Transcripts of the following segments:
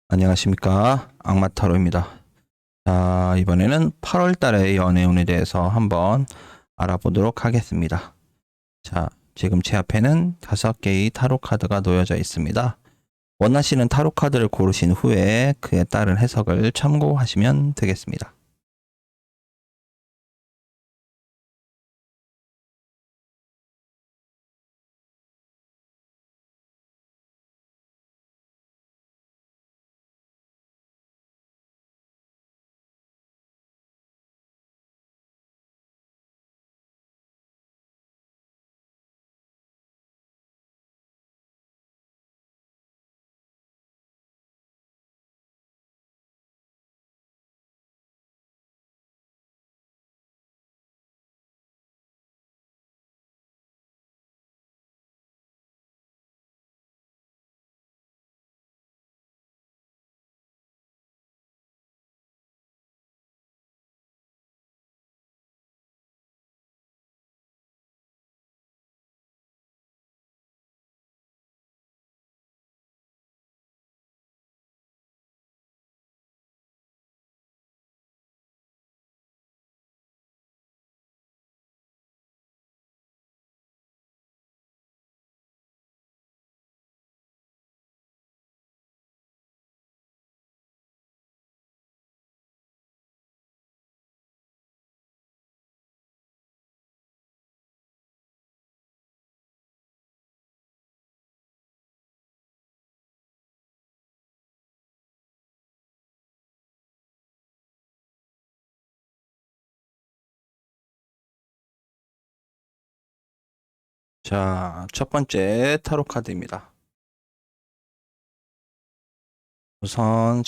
안녕하십니까. 악마타로입니다. 자, 이번에는 8월 달의 연애운에 대해서 한번 알아보도록 하겠습니다. 자, 지금 제 앞에는 5개의 타로 카드가 놓여져 있습니다. 원하시는 타로 카드를 고르신 후에 그에 따른 해석을 참고하시면 되겠습니다. 자, 첫 번째 타로 카드입니다. 우선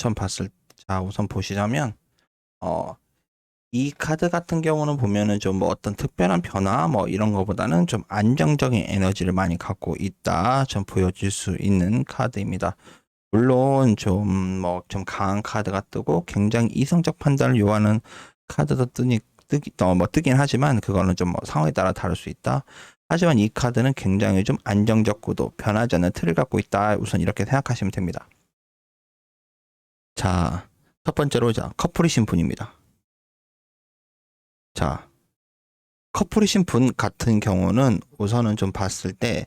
보시자면, 이 카드 같은 경우는 보면은 좀 뭐 어떤 특별한 변화 뭐 이런 거보다는 좀 안정적인 에너지를 많이 갖고 있다 좀 보여줄 수 있는 카드입니다. 물론 좀 강한 카드가 뜨고 굉장히 이성적 판단을 요하는 카드도 뜨긴 하지만 그거는 좀 뭐 상황에 따라 다를 수 있다. 하지만 이 카드는 굉장히 좀 안정적 구도, 변하지 않는 틀을 갖고 있다. 우선 이렇게 생각하시면 됩니다. 자, 첫 번째로 커플이신 분입니다. 자, 커플이신 분 같은 경우는 우선은 좀 봤을 때,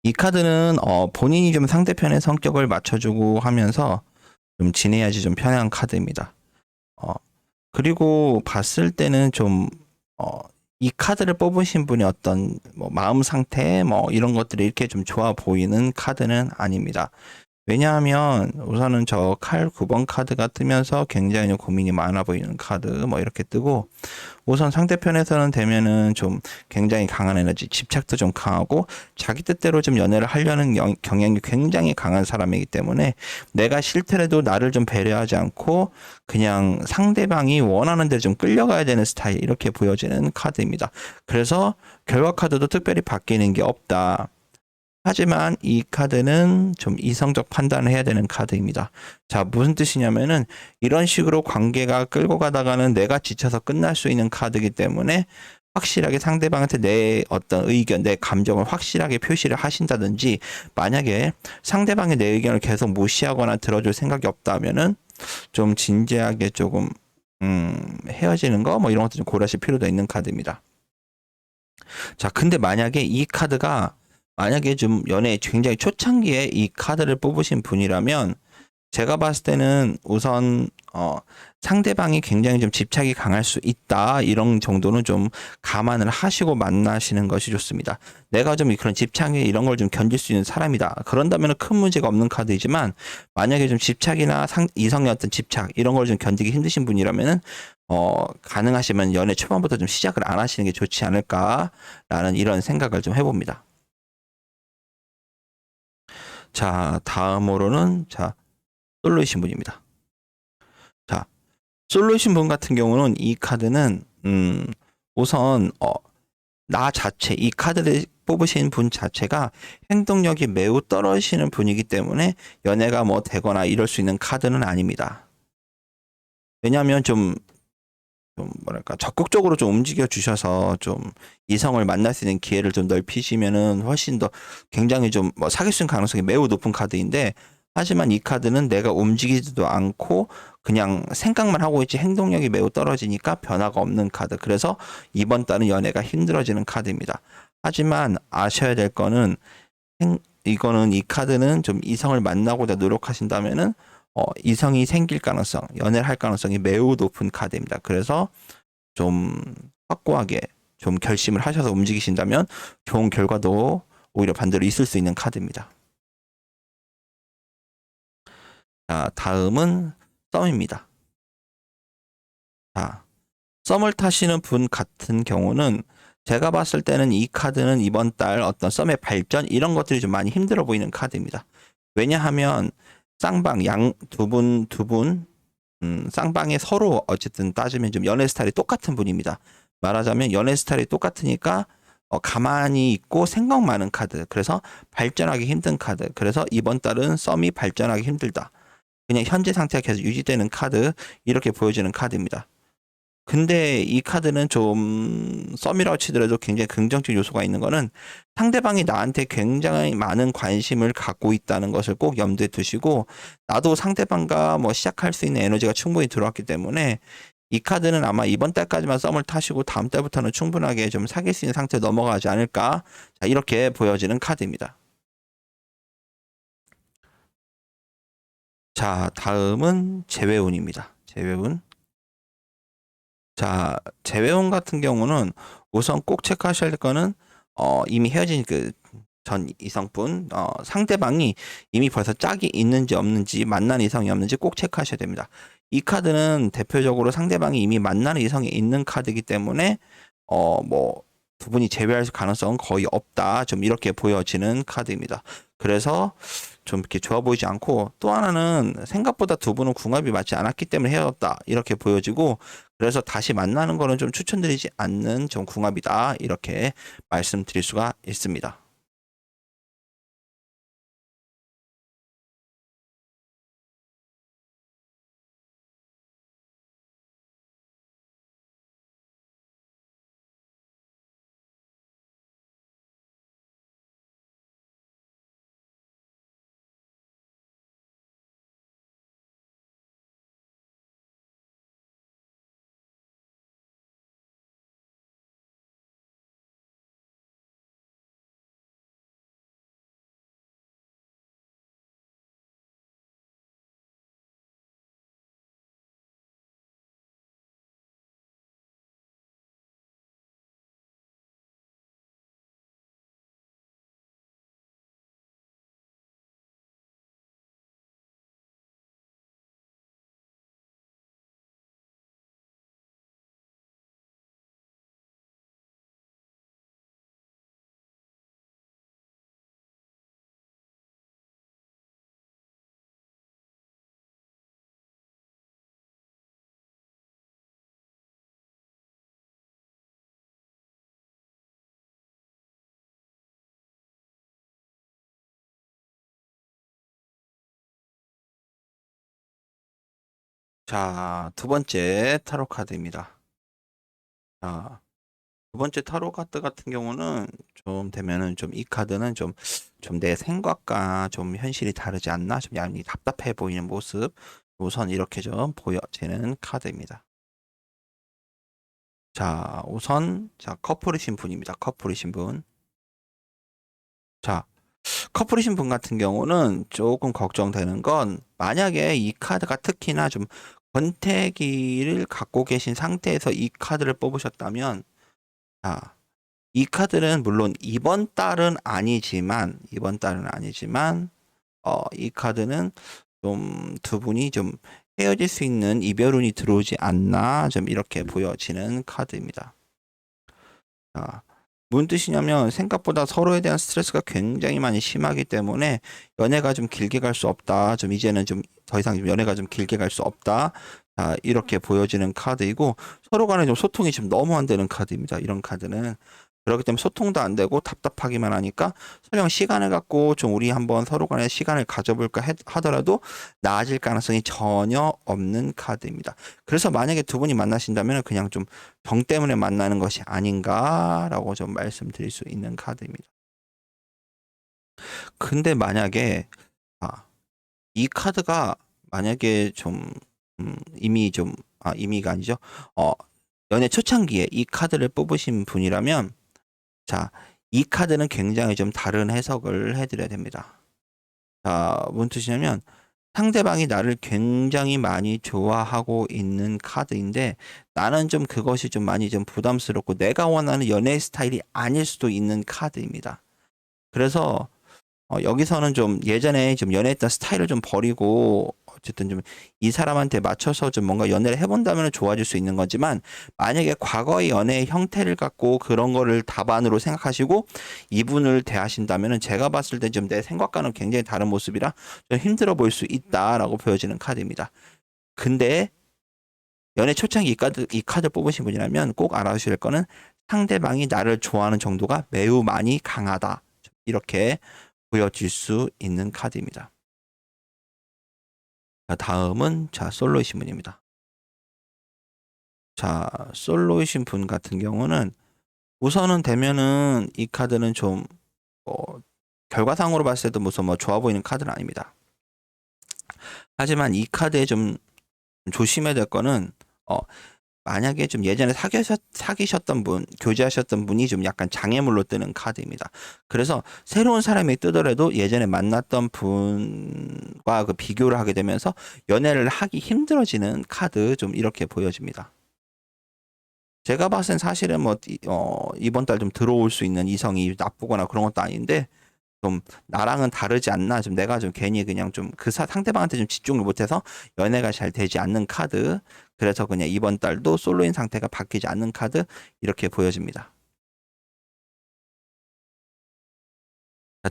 이 카드는, 본인이 좀 상대편의 성격을 맞춰주고 하면서 좀 지내야지 좀 편한 카드입니다. 어, 그리고 봤을 때는 이 카드를 뽑으신 분의 어떤 뭐 마음 상태 뭐 이런 것들이 이렇게 좀 좋아 보이는 카드는 아닙니다. 왜냐하면 우선은 저 칼 9번 카드가 뜨면서 굉장히 고민이 많아 보이는 카드 뭐 이렇게 뜨고, 우선 상대편에서는 되면은 좀 굉장히 강한 에너지, 집착도 좀 강하고 자기 뜻대로 좀 연애를 하려는 경향이 굉장히 강한 사람이기 때문에 내가 싫더라도 나를 좀 배려하지 않고 그냥 상대방이 원하는 대로 좀 끌려가야 되는 스타일, 이렇게 보여지는 카드입니다. 그래서 결과 카드도 특별히 바뀌는 게 없다. 하지만 이 카드는 좀 이성적 판단을 해야 되는 카드입니다. 자, 무슨 뜻이냐면은 이런 식으로 관계가 끌고 가다가는 내가 지쳐서 끝날 수 있는 카드이기 때문에 확실하게 상대방한테 내 어떤 의견, 내 감정을 확실하게 표시를 하신다든지, 만약에 상대방의 내 의견을 계속 무시하거나 들어줄 생각이 없다면은 좀 진지하게 조금 헤어지는 거 뭐 이런 것도 좀 고려하실 필요도 있는 카드입니다. 자, 근데 만약에 좀 연애 굉장히 초창기에 이 카드를 뽑으신 분이라면 제가 봤을 때는 우선 상대방이 굉장히 좀 집착이 강할 수 있다, 이런 정도는 좀 감안을 하시고 만나시는 것이 좋습니다. 내가 좀 그런 집착이 이런 걸 좀 견딜 수 있는 사람이다, 그런다면 큰 문제가 없는 카드이지만, 만약에 좀 집착이나 이성의 어떤 집착 이런 걸 좀 견디기 힘드신 분이라면은 가능하시면 연애 초반부터 좀 시작을 안 하시는 게 좋지 않을까라는 이런 생각을 좀 해봅니다. 자, 다음으로는 솔로이신 분입니다. 자, 솔로이신 분 같은 경우는 이 카드는 우선 나 자체, 이 카드를 뽑으신 분 자체가 행동력이 매우 떨어지시는 분이기 때문에 연애가 뭐 되거나 이럴 수 있는 카드는 아닙니다. 왜냐하면 좀 뭐랄까 적극적으로 좀 움직여 주셔서 좀 이성을 만날 수 있는 기회를 좀 넓히시면은 훨씬 더 굉장히 좀 뭐 사귈 수 있는 가능성이 매우 높은 카드인데, 하지만 이 카드는 내가 움직이지도 않고 그냥 생각만 하고 있지 행동력이 매우 떨어지니까 변화가 없는 카드. 그래서 이번 달은 연애가 힘들어지는 카드입니다. 하지만 아셔야 될 거는 이거는 이 카드는 좀 이성을 만나고자 노력하신다면은 이성이 생길 가능성, 연애를 할 가능성이 매우 높은 카드입니다. 그래서 좀 확고하게 좀 결심을 하셔서 움직이신다면 좋은 결과도 오히려 반대로 있을 수 있는 카드입니다. 자, 다음은 썸입니다. 자, 썸을 타시는 분 같은 경우는 제가 봤을 때는 이 카드는 이번 달 어떤 썸의 발전 이런 것들이 좀 많이 힘들어 보이는 카드입니다. 왜냐하면 쌍방 두 분 쌍방에 서로 어쨌든 따지면 좀 연애 스타일이 똑같은 분입니다. 말하자면 연애 스타일이 똑같으니까 가만히 있고 생각 많은 카드. 그래서 발전하기 힘든 카드. 그래서 이번 달은 썸이 발전하기 힘들다. 그냥 현재 상태가 계속 유지되는 카드. 이렇게 보여지는 카드입니다. 근데 이 카드는 좀 썸이라고 치더라도 굉장히 긍정적 요소가 있는 거는 상대방이 나한테 굉장히 많은 관심을 갖고 있다는 것을 꼭 염두에 두시고 나도 상대방과 뭐 시작할 수 있는 에너지가 충분히 들어왔기 때문에 이 카드는 아마 이번 달까지만 썸을 타시고 다음 달부터는 충분하게 좀 사귈 수 있는 상태로 넘어가지 않을까. 자, 이렇게 보여지는 카드입니다. 자, 다음은 재회운입니다. 재회운. 자, 재회원 같은 경우는 우선 꼭 체크하셔야 될 거는 이미 헤어진 그 전 이성분 상대방이 이미 벌써 짝이 있는지 없는지 만난 이성이 없는지 꼭 체크하셔야 됩니다. 이 카드는 대표적으로 상대방이 이미 만나는 이성이 있는 카드이기 때문에 뭐 두 분이 재회할 가능성은 거의 없다. 좀 이렇게 보여지는 카드입니다. 그래서 좀 이렇게 좋아 보이지 않고 또 하나는 생각보다 두 분은 궁합이 맞지 않았기 때문에 헤어졌다. 이렇게 보여지고 그래서 다시 만나는 거는 좀 추천드리지 않는 좀 궁합이다. 이렇게 말씀드릴 수가 있습니다. 자, 두 번째 타로 카드입니다. 자, 두 번째 타로 카드 같은 경우는 좀 되면은 좀 이 카드는 좀 내 생각과 좀 현실이 다르지 않나? 좀 양이 답답해 보이는 모습. 우선 이렇게 좀 보여지는 카드입니다. 자, 우선 자, 커플이신 분입니다. 커플이신 분. 자, 커플이신 분 같은 경우는 조금 걱정되는 건 만약에 이 카드가 특히나 좀 권태기를 갖고 계신 상태에서 이 카드를 뽑으셨다면 자, 이 카드는 물론 이번 달은 아니지만 이 카드는 좀 두 분이 좀 헤어질 수 있는 이별운이 들어오지 않나 좀 이렇게 보여지는 카드입니다. 자, 무슨 뜻이냐면 생각보다 서로에 대한 스트레스가 굉장히 많이 심하기 때문에 연애가 좀 길게 갈 수 없다. 좀 이제는 좀 더 이상 연애가 좀 길게 갈 수 없다. 자, 이렇게 보여지는 카드이고 서로 간에 좀 소통이 좀 너무 안 되는 카드입니다. 이런 카드는. 그렇기 때문에 소통도 안 되고 답답하기만 하니까 설령 시간을 갖고 좀 우리 한번 서로 간에 시간을 가져볼까 하더라도 나아질 가능성이 전혀 없는 카드입니다. 그래서 만약에 두 분이 만나신다면 그냥 좀 정 때문에 만나는 것이 아닌가라고 좀 말씀드릴 수 있는 카드입니다. 근데 만약에 아, 이 카드가 만약에 좀 이미 좀 이미가 아니죠. 연애 초창기에 이 카드를 뽑으신 분이라면 자, 이 카드는 굉장히 좀 다른 해석을 해드려야 됩니다. 자, 뭔 뜻이냐면 상대방이 나를 굉장히 많이 좋아하고 있는 카드인데 나는 좀 그것이 좀 많이 좀 부담스럽고 내가 원하는 연애 스타일이 아닐 수도 있는 카드입니다. 그래서 여기서는 좀 예전에 좀 연애했던 스타일을 좀 버리고 어쨌든 좀 이 사람한테 맞춰서 좀 뭔가 연애를 해본다면 좋아질 수 있는 거지만 만약에 과거의 연애의 형태를 갖고 그런 거를 답안으로 생각하시고 이분을 대하신다면 제가 봤을 때 좀 내 생각과는 굉장히 다른 모습이라 좀 힘들어 보일 수 있다라고 보여지는 카드입니다. 근데 연애 초창기 이 카드 뽑으신 분이라면 꼭 알아주실 거는 상대방이 나를 좋아하는 정도가 매우 많이 강하다. 이렇게 보여질 수 있는 카드입니다. 자, 다음은 솔로이신 분입니다. 자, 솔로이신 분 같은 경우는 우선은 되면은 이 카드는 좀 결과상으로 봤을 때도 무슨 좋아 보이는 카드는 아닙니다. 하지만 이 카드에 좀 조심해야 될 거는 만약에 좀 예전에 사귀셨던 분, 교제하셨던 분이 좀 약간 장애물로 뜨는 카드입니다. 그래서 새로운 사람이 뜨더라도 예전에 만났던 분과 그 비교를 하게 되면서 연애를 하기 힘들어지는 카드 좀 이렇게 보여집니다. 제가 봤을 땐 사실은 이번 달 좀 들어올 수 있는 이성이 나쁘거나 그런 것도 아닌데 좀 나랑은 다르지 않나 좀 내가 좀 괜히 그냥 좀 그 상대방한테 좀 집중을 못해서 연애가 잘 되지 않는 카드 그래서 그냥 이번 달도 솔로인 상태가 바뀌지 않는 카드 이렇게 보여집니다.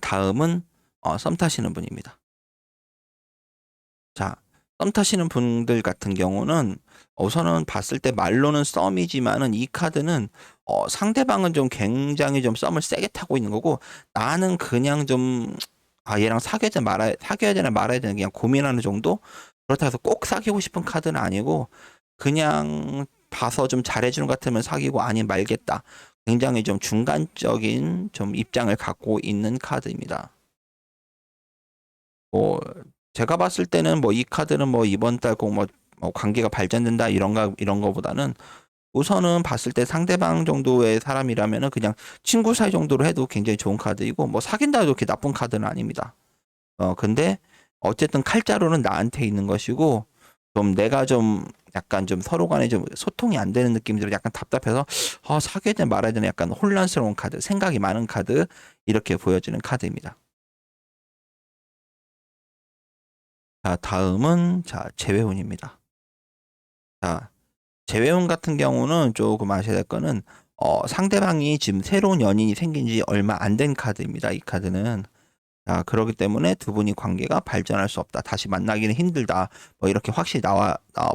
다음은 썸 타시는 분입니다. 자, 썸 타시는 분들 같은 경우는 우선은 봤을 때 말로는 썸이지만은 이 카드는 상대방은 좀 굉장히 좀 썸을 세게 타고 있는 거고 나는 그냥 좀 얘랑 사귀어야 되나 말아야 되나 그냥 고민하는 정도? 그렇다고 해서 꼭 사귀고 싶은 카드는 아니고 그냥 봐서 좀 잘해주는 것 같으면 사귀고 아니면 말겠다. 굉장히 좀 중간적인 좀 입장을 갖고 있는 카드입니다. 뭐 제가 봤을 때는 이 카드는 이번 달 꼭 관계가 발전된다 이런 거보다는 우선은 봤을 때 상대방 정도의 사람이라면은 그냥 친구 사이 정도로 해도 굉장히 좋은 카드이고 사귄다 해도 그렇게 나쁜 카드는 아닙니다. 근데 어쨌든 칼자루는 나한테 있는 것이고 좀 내가 좀 약간 좀 서로 간에 좀 소통이 안 되는 느낌이 들어 약간 답답해서 사귀어야 되나 말아야 되나 약간 혼란스러운 카드, 생각이 많은 카드 이렇게 보여지는 카드입니다. 자, 다음은 재회운입니다. 자, 재회운 같은 경우는 조금 아셔야 될 거는 상대방이 지금 새로운 연인이 생긴 지 얼마 안 된 카드입니다. 이 카드는. 자, 그렇기 때문에 두 분이 관계가 발전할 수 없다. 다시 만나기는 힘들다. 이렇게 확실히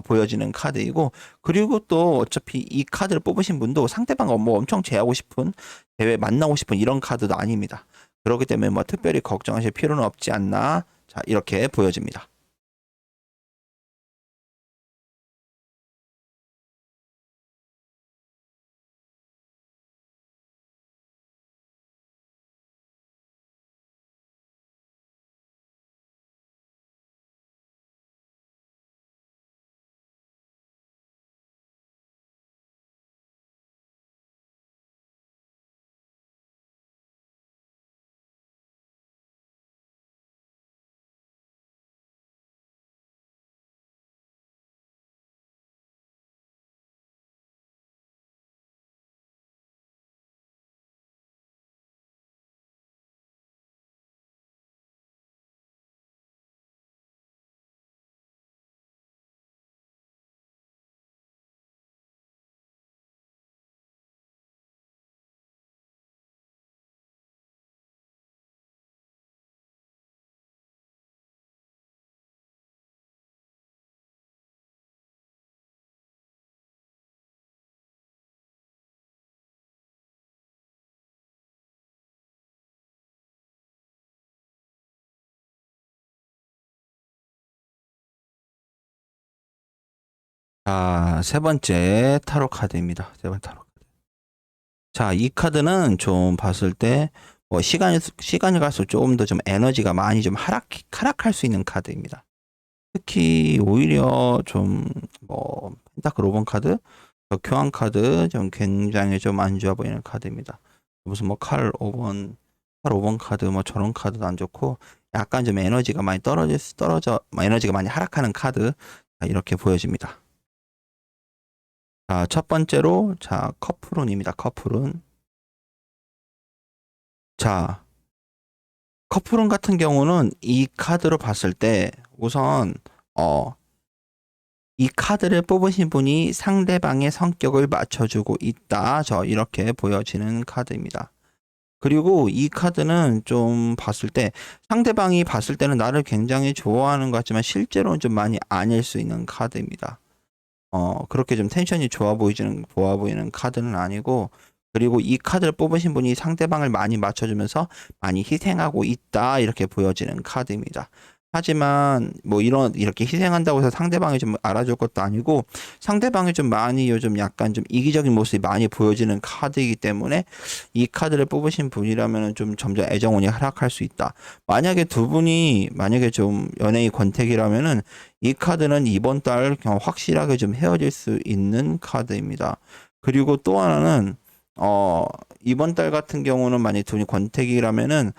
보여지는 카드이고, 그리고 또 어차피 이 카드를 뽑으신 분도 상대방과 엄청 만나고 싶은 이런 카드도 아닙니다. 그렇기 때문에 특별히 걱정하실 필요는 없지 않나. 자, 이렇게 보여집니다. 자, 세 번째 타로 카드입니다. 세 번째 타로. 자, 이 카드는 좀 봤을 때 뭐 시간이 갈수록 조금 더 좀 에너지가 많이 좀 하락할 수 있는 카드입니다. 특히 오히려 좀 뭐 펜타클 5번 카드, 교환 카드 좀 굉장히 좀 안 좋아 보이는 카드입니다. 무슨 뭐 칼 5번 카드 뭐 저런 카드도 안 좋고 약간 좀 에너지가 많이 에너지가 많이 하락하는 카드, 이렇게 보여집니다. 자, 첫 번째로 커플룬입니다. 커플룬. 자, 커플룬 같은 경우는 이 카드로 봤을 때 우선 이 카드를 뽑으신 분이 상대방의 성격을 맞춰주고 있다. 이렇게 보여지는 카드입니다. 그리고 이 카드는 좀 봤을 때 상대방이 봤을 때는 나를 굉장히 좋아하는 것 같지만 실제로는 좀 많이 아닐 수 있는 카드입니다. 그렇게 좀 텐션이 좋아 보이는 카드는 아니고, 그리고 이 카드를 뽑으신 분이 상대방을 많이 맞춰주면서 많이 희생하고 있다. 이렇게 보여지는 카드입니다. 하지만 뭐 이렇게 희생한다고 해서 상대방이 좀 알아줄 것도 아니고, 상대방이 좀 많이 요즘 약간 좀 이기적인 모습이 많이 보여지는 카드이기 때문에 이 카드를 뽑으신 분이라면 좀 점점 애정운이 하락할 수 있다. 만약에 두 분이 만약에 좀 연애의 권태기라면은 이 카드는 이번 달 그냥 확실하게 좀 헤어질 수 있는 카드입니다. 그리고 또 하나는 이번 달 같은 경우는 만약 두 분이 권태기라면은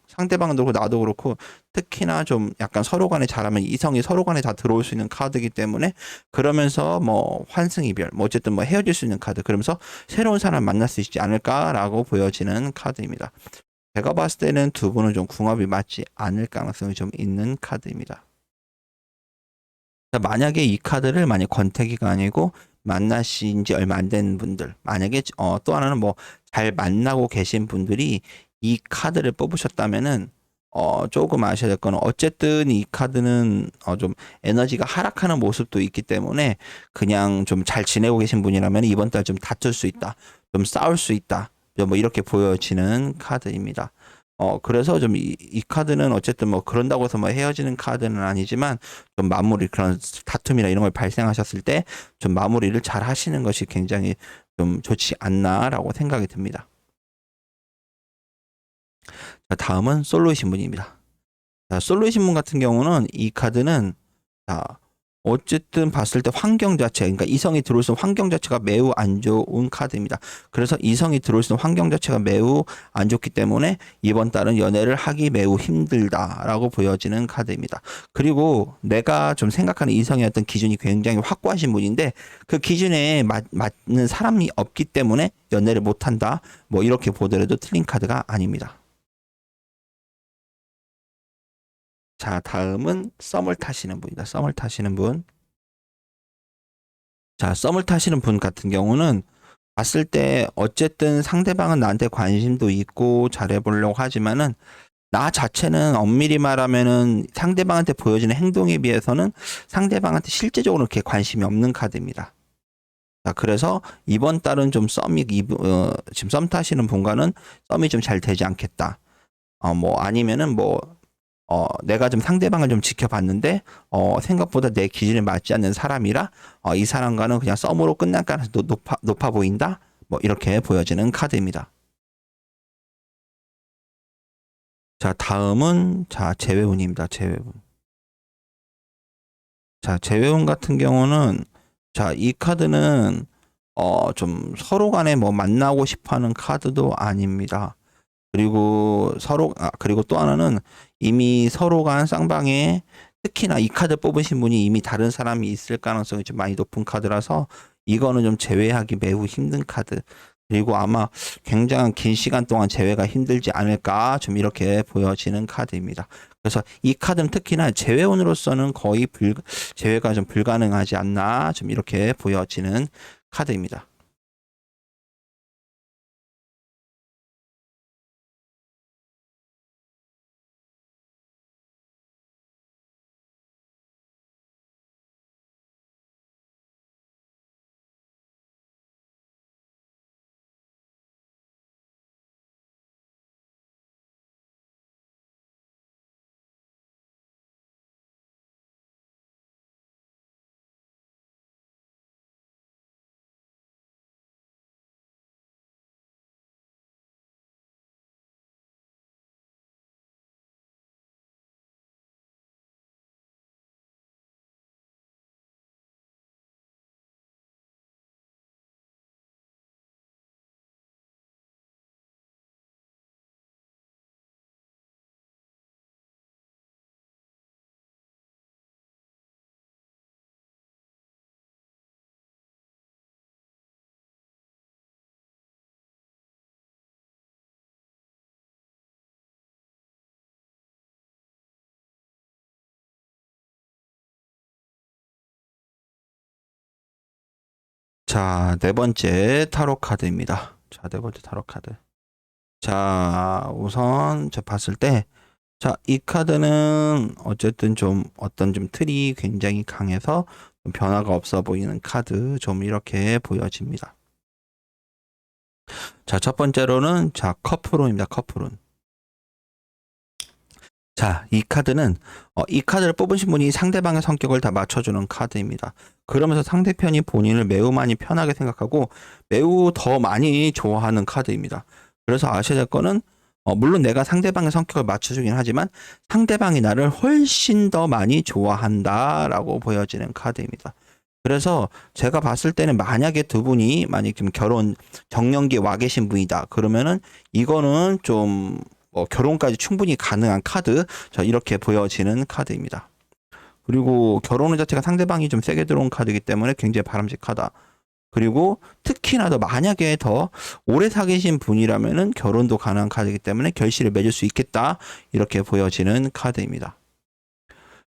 상대방도 그렇고 나도 그렇고 특히나 좀 약간 서로 간에 잘하면 이성이 서로 간에 다 들어올 수 있는 카드이기 때문에, 그러면서 뭐 환승이별 뭐 어쨌든 뭐 헤어질 수 있는 카드, 그러면서 새로운 사람 만날 수 있지 않을까라고 보여지는 카드입니다. 제가 봤을 때는 두 분은 좀 궁합이 맞지 않을 가능성이 좀 있는 카드입니다. 만약에 이 카드를 만약 권태기가 아니고 만나신 지 얼마 안 된 분들, 만약에 또 하나는 뭐 잘 만나고 계신 분들이 이 카드를 뽑으셨다면은 조금 아셔야 될 거는, 어쨌든 이 카드는 좀 에너지가 하락하는 모습도 있기 때문에 그냥 좀 잘 지내고 계신 분이라면 이번 달 좀 다툴 수 있다, 좀 싸울 수 있다, 뭐 이렇게 보여지는 카드입니다. 그래서 좀 이 카드는 어쨌든 뭐 그런다고 해서 뭐 헤어지는 카드는 아니지만, 좀 마무리, 그런 다툼이나 이런 걸 발생하셨을 때 좀 마무리를 잘 하시는 것이 굉장히 좀 좋지 않나라고 생각이 듭니다. 자, 다음은 솔로의 신분입니다. 자, 솔로의 신분 같은 경우는 이 카드는, 자, 어쨌든 봤을 때 환경 자체, 그러니까 이성이 들어올 수 있는 환경 자체가 매우 안 좋은 카드입니다. 그래서 이성이 들어올 수 있는 환경 자체가 매우 안 좋기 때문에 이번 달은 연애를 하기 매우 힘들다라고 보여지는 카드입니다. 그리고 내가 좀 생각하는 이성의 어떤 기준이 굉장히 확고하신 분인데 그 기준에 맞는 사람이 없기 때문에 연애를 못한다. 뭐 이렇게 보더라도 틀린 카드가 아닙니다. 자, 다음은 썸을 타시는 분이다. 썸을 타시는 분. 자, 썸을 타시는 분 같은 경우는 봤을 때 어쨌든 상대방은 나한테 관심도 있고 잘해보려고 하지만은 나 자체는 엄밀히 말하면은 상대방한테 보여지는 행동에 비해서는 상대방한테 실제적으로 그렇게 관심이 없는 카드입니다. 자, 그래서 이번 달은 좀 지금 썸 타시는 분과는 썸이 좀 잘 되지 않겠다. 뭐 아니면은 뭐 내가 좀 상대방을 좀 지켜봤는데, 생각보다 내 기준에 맞지 않는 사람이라, 이 사람과는 그냥 썸으로 끝날 가능성이 높아 보인다? 뭐, 이렇게 보여지는 카드입니다. 자, 다음은, 재회운입니다. 재회운. 자, 재회운 같은 경우는, 이 카드는, 좀 서로 간에 뭐 만나고 싶어 하는 카드도 아닙니다. 그리고 또 하나는 이미 서로 간 쌍방에, 특히나 이 카드 뽑으신 분이 이미 다른 사람이 있을 가능성이 좀 많이 높은 카드라서 이거는 좀 제외하기 매우 힘든 카드. 그리고 아마 굉장한 긴 시간 동안 제외가 힘들지 않을까, 좀 이렇게 보여지는 카드입니다. 그래서 이 카드는 특히나 제외운으로서는 거의 제외가 좀 불가능하지 않나, 좀 이렇게 보여지는 카드입니다. 자, 네 번째 타로 카드입니다. 자, 네 번째 타로 카드. 자, 우선 저 봤을 때, 자, 이 카드는 어쨌든 좀 어떤 좀 틀이 굉장히 강해서 좀 변화가 없어 보이는 카드, 좀 이렇게 보여집니다. 자, 첫 번째로는 자, 커플론입니다. 커플론. 자, 이 카드는 이 카드를 뽑으신 분이 상대방의 성격을 다 맞춰주는 카드입니다. 그러면서 상대편이 본인을 매우 많이 편하게 생각하고 매우 더 많이 좋아하는 카드입니다. 그래서 아셔야 될 거는 물론 내가 상대방의 성격을 맞춰주긴 하지만 상대방이 나를 훨씬 더 많이 좋아한다라고 보여지는 카드입니다. 그래서 제가 봤을 때는 만약에 두 분이 만약 지금 결혼 정년기에 와 계신 분이다. 그러면은 이거는 좀 결혼까지 충분히 가능한 카드. 자, 이렇게 보여지는 카드입니다. 그리고 결혼의 자체가 상대방이 좀 세게 들어온 카드이기 때문에 굉장히 바람직하다. 그리고 특히나 더 만약에 더 오래 사귀신 분이라면은 결혼도 가능한 카드이기 때문에 결실을 맺을 수 있겠다. 이렇게 보여지는 카드입니다.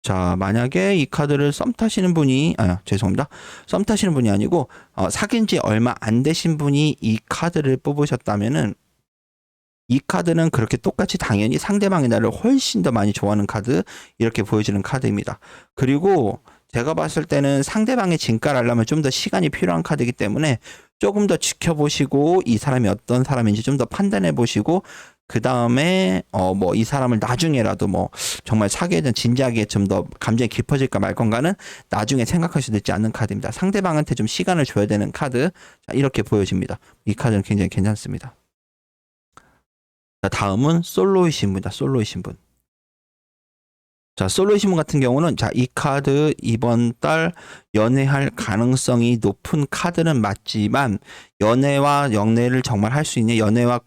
자, 만약에 이 카드를 썸 타시는 분이, 죄송합니다. 썸 타시는 분이 아니고, 사귄 지 얼마 안 되신 분이 이 카드를 뽑으셨다면은, 이 카드는 그렇게 똑같이 당연히 상대방이 나를 훨씬 더 많이 좋아하는 카드, 이렇게 보여지는 카드입니다. 그리고 제가 봤을 때는 상대방의 진가를 알려면 좀 더 시간이 필요한 카드이기 때문에 조금 더 지켜보시고 이 사람이 어떤 사람인지 좀 더 판단해 보시고 그 다음에 뭐 이 사람을 나중에라도 뭐 정말 사귀에 대한 진지하게 좀 더 감정이 깊어질까 말 건가는 나중에 생각할 수도 있지 않는 카드입니다. 상대방한테 좀 시간을 줘야 되는 카드. 자, 이렇게 보여집니다. 이 카드는 굉장히 괜찮습니다. 자, 다음은 솔로이신 분이다. 솔로이신 분. 자, 솔로이신 분 같은 경우는 자, 이 카드 이번 달 연애할 가능성이 높은 카드는 맞지만 연애와 연애를 정말 할 수 있는 연애할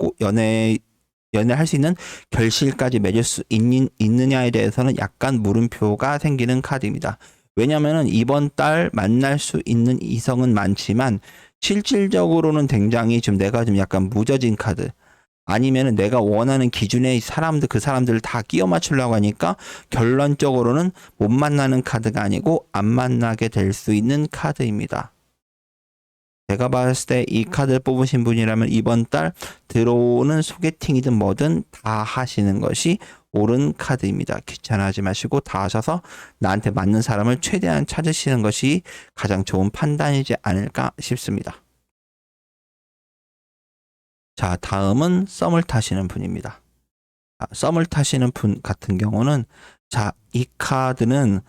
수 있는 결실까지 맺을 수 있느냐에 대해서는 약간 물음표가 생기는 카드입니다. 왜냐면은 이번 달 만날 수 있는 이성은 많지만 실질적으로는 굉장히 좀 내가 좀 약간 무뎌진 카드. 아니면은 내가 원하는 기준의 사람들 그 사람들을 다 끼워 맞추려고 하니까 결론적으로는 못 만나는 카드가 아니고 안 만나게 될 수 있는 카드입니다. 제가 봤을 때 이 카드를 뽑으신 분이라면 이번 달 들어오는 소개팅이든 뭐든 다 하시는 것이 옳은 카드입니다. 귀찮아하지 마시고 다 하셔서 나한테 맞는 사람을 최대한 찾으시는 것이 가장 좋은 판단이지 않을까 싶습니다. 자, 다음은 썸을 타시는 분입니다. 썸을 타시는 분 같은 경우는 자, 이 카드는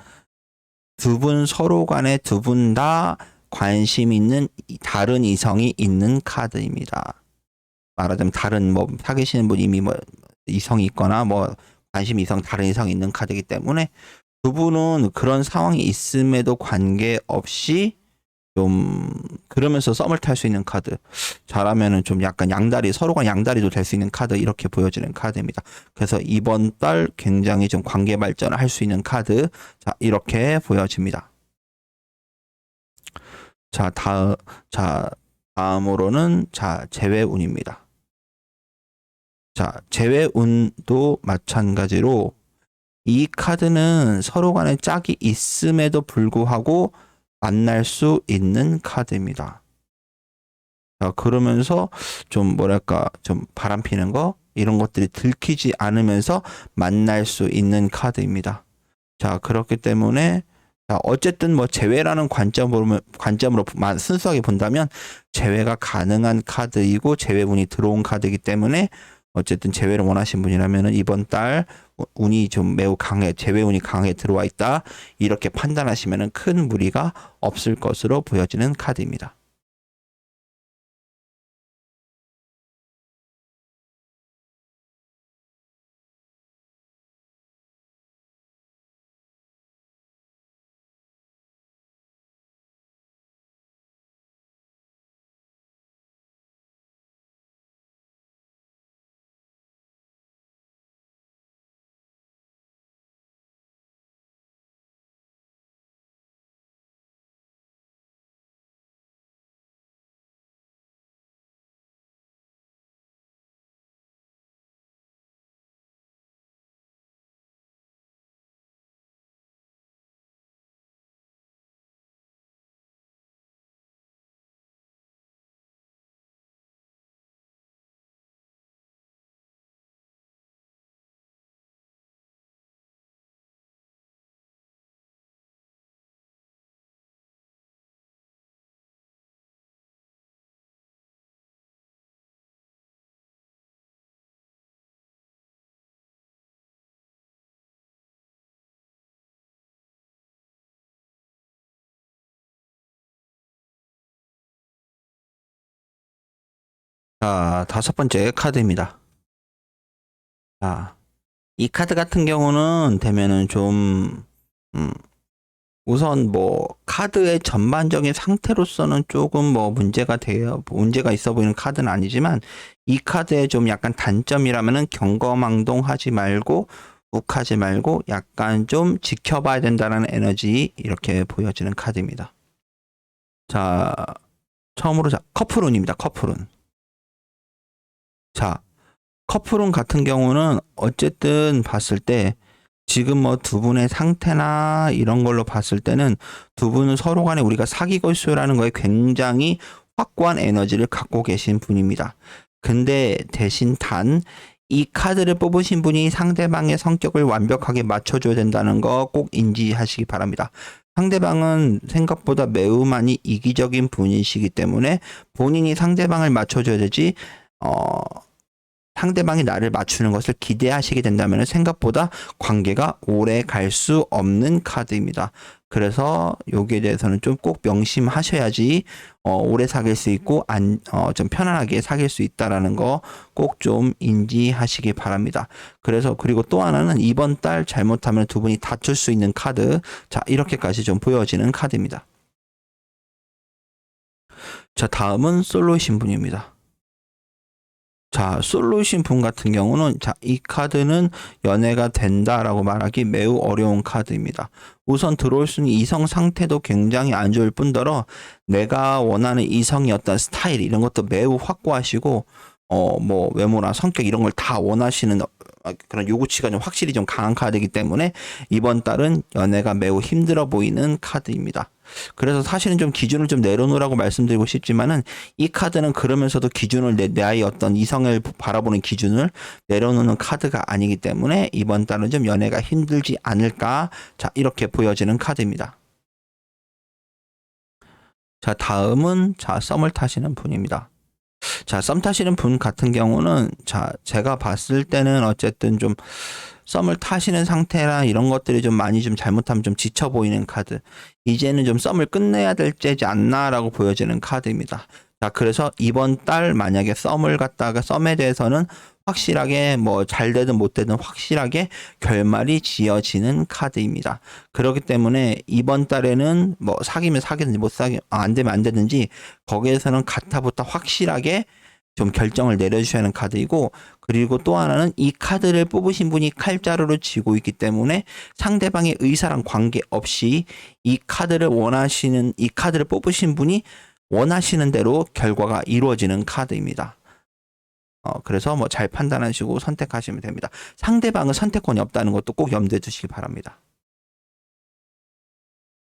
두 분 서로 간에 두 분 다 관심 있는 다른 이성이 있는 카드입니다. 말하자면 다른 뭐 사귀시는 분 이미 뭐 이성이 있거나 뭐 관심 이성 다른 이성이 있는 카드이기 때문에 두 분은 그런 상황이 있음에도 관계없이 좀 그러면서 썸을 탈 수 있는 카드. 잘하면은 좀 약간 양다리 서로가 양다리도 될 수 있는 카드 이렇게 보여지는 카드입니다. 그래서 이번 달 굉장히 좀 관계 발전을 할 수 있는 카드. 자, 이렇게 보여집니다. 자, 다음으로는 자, 재회운입니다. 자, 재회운도 마찬가지로 이 카드는 서로 간에 짝이 있음에도 불구하고 만날 수 있는 카드입니다. 자, 그러면서 좀 뭐랄까 좀 바람피는 거 이런 것들이 들키지 않으면서 만날 수 있는 카드입니다. 자, 그렇기 때문에 자, 어쨌든 뭐 재회라는 관점으로 순수하게 본다면 재회가 가능한 카드이고 재회운이 들어온 카드이기 때문에 어쨌든 재회를 원하신 분이라면 이번 달 운이 좀 매우 강해 재회운이 강하게 들어와 있다 이렇게 판단하시면 큰 무리가 없을 것으로 보여지는 카드입니다. 자, 다섯 번째 카드입니다. 자, 이 카드 같은 경우는 되면은 좀, 우선 뭐, 카드의 전반적인 상태로서는 조금 뭐 문제가 있어 보이는 카드는 아니지만, 이 카드의 좀 약간 단점이라면은 경거망동하지 말고, 욱하지 말고, 약간 좀 지켜봐야 된다는 에너지, 이렇게 보여지는 카드입니다. 자, 처음으로 커플운입니다. 커플운. 자, 커플운 같은 경우는 어쨌든 봤을 때 지금 뭐 두 분의 상태나 이런 걸로 봤을 때는 두 분은 서로 간에 우리가 사귀고 있어라는 거에 굉장히 확고한 에너지를 갖고 계신 분입니다. 근데 대신 단 이 카드를 뽑으신 분이 상대방의 성격을 완벽하게 맞춰줘야 된다는 거 꼭 인지하시기 바랍니다. 상대방은 생각보다 매우 많이 이기적인 분이시기 때문에 본인이 상대방을 맞춰줘야 되지, 상대방이 나를 맞추는 것을 기대하시게 된다면 생각보다 관계가 오래 갈 수 없는 카드입니다. 그래서 여기에 대해서는 좀 꼭 명심하셔야지 오래 사귈 수 있고 좀 편안하게 사귈 수 있다라는 거 꼭 좀 인지하시기 바랍니다. 그래서 그리고 또 하나는 이번 달 잘못하면 두 분이 다툴 수 있는 카드. 자, 이렇게까지 좀 보여지는 카드입니다. 자, 다음은 솔로 신분입니다. 자, 솔로이신 분 같은 경우는 이 카드는 연애가 된다라고 말하기 매우 어려운 카드입니다. 우선 들어올 수 있는 이성 상태도 굉장히 안 좋을 뿐더러 내가 원하는 이성의 어떤 스타일 이런 것도 매우 확고하시고 뭐 외모나 성격 이런 걸 다 원하시는 그런 요구치가 좀 확실히 좀 강한 카드이기 때문에 이번 달은 연애가 매우 힘들어 보이는 카드입니다. 그래서 사실은 좀 기준을 좀 내려놓으라고 말씀드리고 싶지만은 이 카드는 그러면서도 기준을 나의 어떤 이성을 바라보는 기준을 내려놓는 카드가 아니기 때문에 이번 달은 좀 연애가 힘들지 않을까. 자, 이렇게 보여지는 카드입니다. 자, 다음은 썸을 타시는 분입니다. 자, 썸 타시는 분 같은 경우는 제가 봤을 때는 어쨌든 좀 썸을 타시는 상태라 이런 것들이 좀 많이 좀 잘못하면 좀 지쳐 보이는 카드. 이제는 좀 썸을 끝내야 될 때지 않나라고 보여지는 카드입니다. 자, 그래서 이번 달 만약에 썸을 갖다가 썸에 대해서는 확실하게 뭐 잘 되든 못 되든 확실하게 결말이 지어지는 카드입니다. 그렇기 때문에 이번 달에는 뭐 사귀면 사귀든지 못 사귀면 안 되면 안 되든지 거기에서는 가타부터 확실하게 좀 결정을 내려주셔야 하는 카드이고, 그리고 또 하나는 이 카드를 뽑으신 분이 칼자루를 쥐고 있기 때문에 상대방의 의사랑 관계없이 이 카드를 뽑으신 분이 원하시는 대로 결과가 이루어지는 카드입니다. 그래서 뭐 잘 판단하시고 선택하시면 됩니다. 상대방은 선택권이 없다는 것도 꼭 염두에 두시기 바랍니다.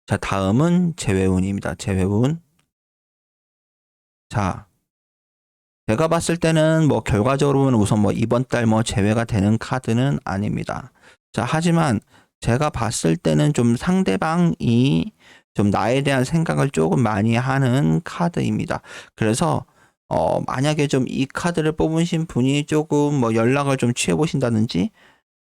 자, 다음은 재회운입니다. 재회운. 자, 제가 봤을 때는 뭐 결과적으로는 우선 뭐 이번 달 뭐 재회가 되는 카드는 아닙니다. 자, 하지만 제가 봤을 때는 좀 상대방이 좀 나에 대한 생각을 조금 많이 하는 카드입니다. 그래서 만약에 좀 이 카드를 뽑으신 분이 조금 뭐 연락을 좀 취해 보신다든지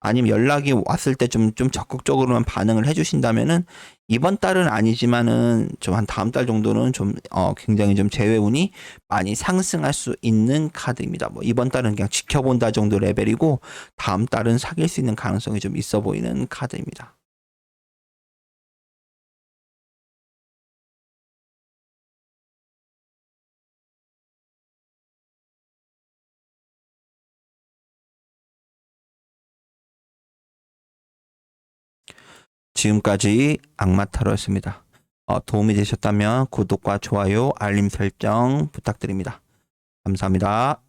아니면 연락이 왔을 때 좀 적극적으로만 반응을 해주신다면은 이번 달은 아니지만은 좀 한 다음 달 정도는 좀 굉장히 좀 재회운이 많이 상승할 수 있는 카드입니다. 뭐 이번 달은 그냥 지켜본다 정도 레벨이고 다음 달은 사귈 수 있는 가능성이 좀 있어 보이는 카드입니다. 지금까지 악마타로였습니다. 도움이 되셨다면 구독과 좋아요, 알림 설정 부탁드립니다. 감사합니다.